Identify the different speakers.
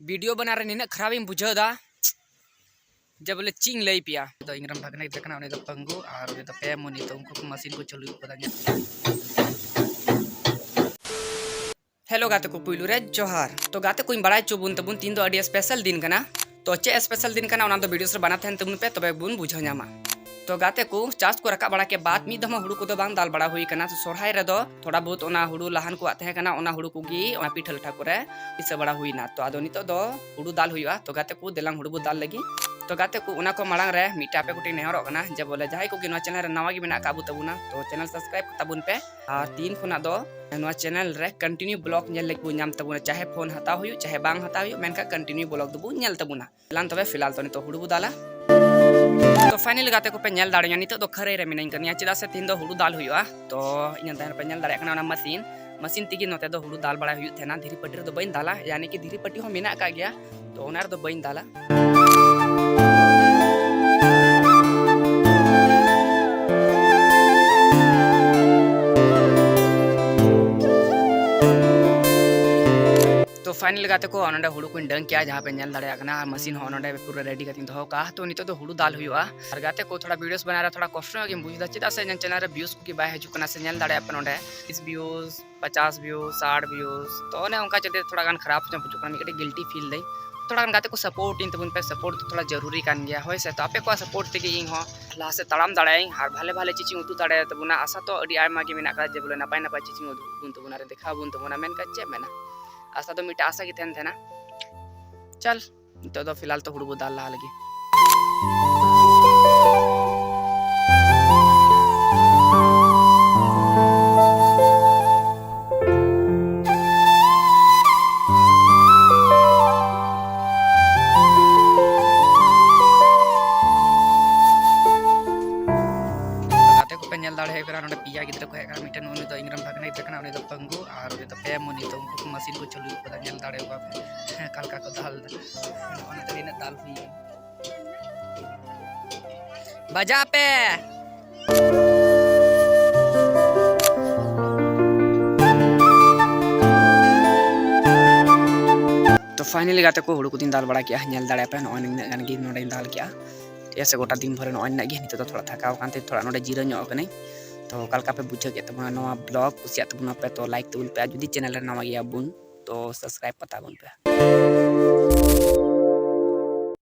Speaker 1: Video बना रहे निना खराब इन बुझा दा जब बोले चिंग लई पिया तो इंग्रम भागने देखना उन्हें तो पंगु और उन्हें तो पे मुनी तो उनको मशीन को चालू पता नहीं। हेलो गाते को पुइलू रे जोहार तो गाते कोई बड़ा चुबुन तबुन तीन दो अडी स्पेशल दिन कना तो चे स्पेशल दिन कना उना तो वीडियो से बनाते हैं तबुन पे तबे बुन बुझा न्यामा तो गाते को चास को रका बड़ा के बाद मी दमा हुड़ू को तो बांग दाल बड़ा हुई कना तो सोरहाय रे दो थोड़ा बहुत ओना हुड़ू लहान को आते हैं कना ओना हुड़ू को गी ओना पिठल ठा करे इसे बड़ा हुई ना तो आदो नितो दो हुड़ू दाल हुईवा तो गाते को देलांग हुड़ू दाल लगी तो गाते को उना को मांग रे मीटा पे कुटी नेहरो कना जब बोले जाय को गिनो चैनल रे नवा गी बिना काबू तबुना तो चैनल सब्सक्राइब तबुन पे और तीन खुना दो नवा चैनल रे कंटिन्यू ब्लॉग नेल लेक बु नाम तबुना चाहे फोन हता हुई चाहे बांग हता हुई मेनका कंटिन्यू ब्लॉग दबु नेल तबुना लान तबे फिलहाल तो नितो हुड़ू दाला तो फाइनल गाते को पे नेल दाड़िया नितो दो खरे रे मिनाइन कनिया चिदा से तीन दो हुड़ू दाल हुईवा तो इन दान पे नेल दाड़िया कना ना मशीन तिगी नोते दो हुड़ू दाल बड़ा हुई थेना धीरी पट्टी दो बइन दाला यानी कि धीरी पट्टी हो मिना का गया तो ओनार दो बइन दाला तो फाइनल गाते को अनडे हुड़ू को डंग किया जहाँ पे नेल दाड़िया कना मशीन हो अनडे पूरा रेडी करती दो का तो नितो तो हुड़ू दाल हुआ और गाते को थोड़ा वीडियोस बना रहा थोड़ा कष्ट के बुझदा चिदा से चैनल रे व्यूज को की बाय हजू कना से नेल दाड़िया पे नोडे 20 व्यूज 50 व्यूज 60 व्यूज तो ने उनका चलते थोड़ा गान खराब बुझू कना मिकटे गिल्टी फील दई थोड़ा गान गाते को सपोर्ट इन तबुन पे सपोर्ट तो थोड़ा जरूरी कान गया होय से तो आपे को सपोर्ट तेगे इन हो ला से तड़ाम दाड़ाई और भाले भाले चीची उतु दाड़ाय तबुना आशा तो अडी आयमा के मेना का जे बोले नापाय नापाय चीची उतु तबुना रे देखा बुन तबुना मेन का चे मेना आशा तो मिटा आशा की थेन थे ना चल तो फिलहाल तो हुड़ू दाल ला लगी पेल दाड़े पिया गिद्रा को हेकरा मिटन उनी तो इंग्रम भागने देखना उनी तो पंगु और उनी तो पे मुनी तो उनको मशीन को चालू पता नेल दाड़े को कलका को दाल ओना तो इन दाल हुई बजा पे तो फाइनली गाते को हुड़ू को दिन दाल बड़ा किया नेल दाड़े पे नोन गन गी नोडे दाल किया ऐसे गोटा दिन भर नोन नगी नितो तो थोड़ा थकाव कानते थोड़ा नोडे जीरो नो कने तो कलका पे बुझे के तबना नवा ब्लॉग कुसिया तबना पे तो लाइक तबुल पे जुदी चैनल रे नवा गया बुन तो सब्सक्राइब पता बुन पे।